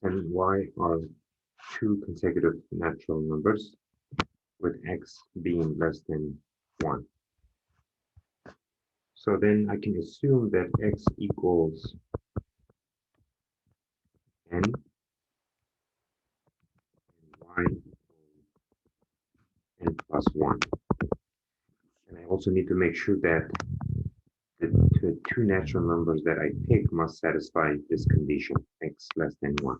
and y are two consecutive natural numbers, with x being less than 1. So then I can assume that x equals n, and y n plus 1. And I also need to make sure that the two natural numbers that I pick must satisfy this condition, x less than 1.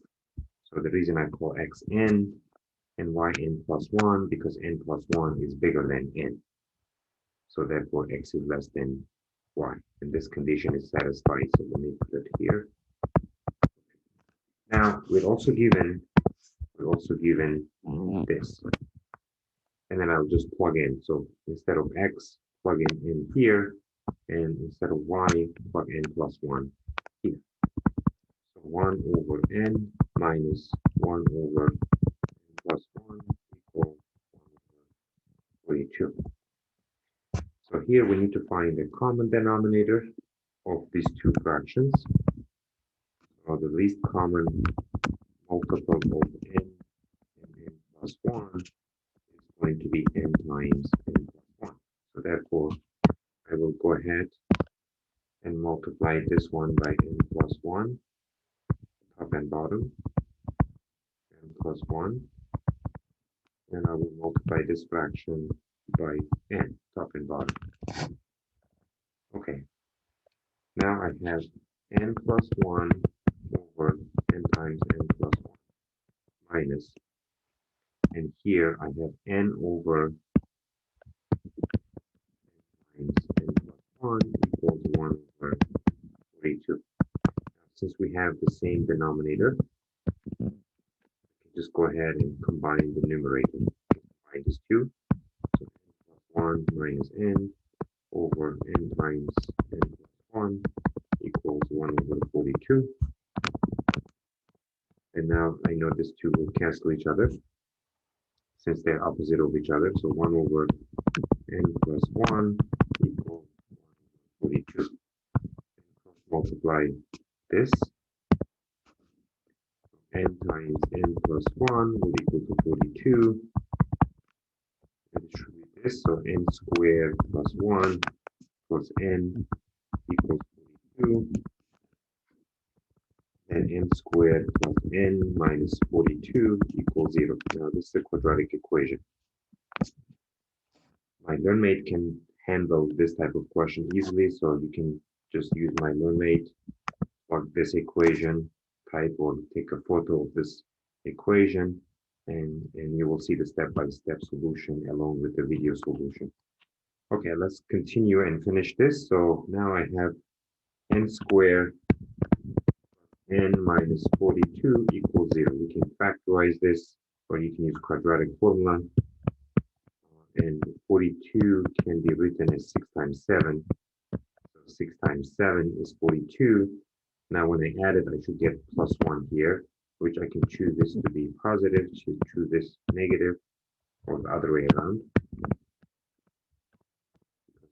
So the reason I call x n and y n plus 1, because n plus 1 is bigger than n. So therefore x is less than y. And this condition is satisfied, so let me put it here. Now we're also given this. And then I'll just plug in. So instead of x, plug in here, and instead of y, plug n plus 1 here. So 1 over n minus 1 over n plus 1 equals 42. So here we need to find the common denominator of these two fractions. So the least common multiple of n and n plus 1 is going to be n times n plus 1. So therefore, I will go ahead and multiply this one by n plus 1, top and bottom, n plus 1. And I will multiply this fraction by n, top and bottom. Okay. Now I have n plus 1 over n times n plus 1 minus, and here I have n over n times n plus 1 equals 1 over 42. Since we have the same denominator, just go ahead and combine the numerator. Combine these two. So n plus 1 minus n over n times n plus 1 equals 1 over 42. And now I know these two will cancel each other since they're opposite of each other. So 1 over n plus 1 equals 42. Multiply this. N times n plus 1 will equal to 42. And distribute this. So n squared plus 1 plus n equals 42. And n squared plus n minus 42 equals 0. Now this is a quadratic equation. MyLearnMate can handle this type of question easily, so you can just use MyLearnMate, plug this equation, type or take a photo of this equation, and you will see the step-by-step solution along with the video solution. Okay, let's continue and finish this. So now I have n squared n minus 42 equals 0. We can factorize this, or you can use quadratic formula. And 42 can be written as 6 times 7. So 6 times 7 is 42. Now when I add it, I should get plus 1 here, which I can choose this to be positive, choose this negative, or the other way around.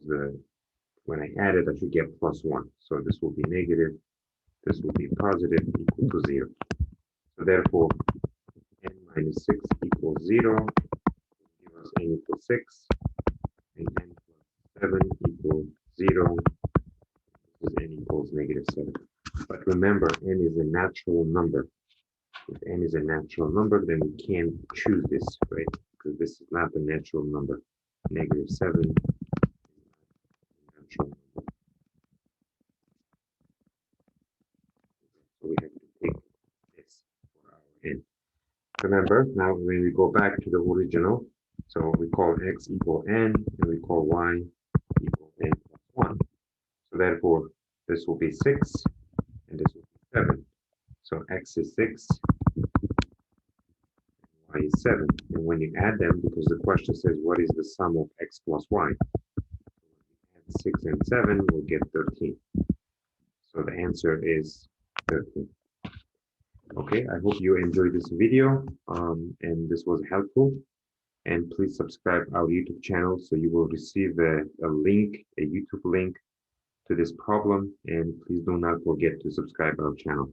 When I add it, I should get plus 1. So this will be negative. This will be positive, equal to 0. So therefore, n minus 6 equals 0. Give us n equals 6. And n plus 7 equals 0. Because n equals negative 7. But remember, n is a natural number. If n is a natural number, then we can't choose this, right? Because this is not a natural number. Negative 7 is not a natural number. So we have to pick this for our n. Remember, now when we go back to the original, so we call x equal n, and we call y equal n plus 1. So therefore, this will be 6, and this will be 7. So x is 6, y is 7. And when you add them, because the question says, what is the sum of x plus y? Add 6 and 7, we'll get 13. So the answer is 13. Okay, I hope you enjoyed this video and this was helpful. And please subscribe our YouTube channel so you will receive a link, a YouTube link to this problem. And please do not forget to subscribe our channel.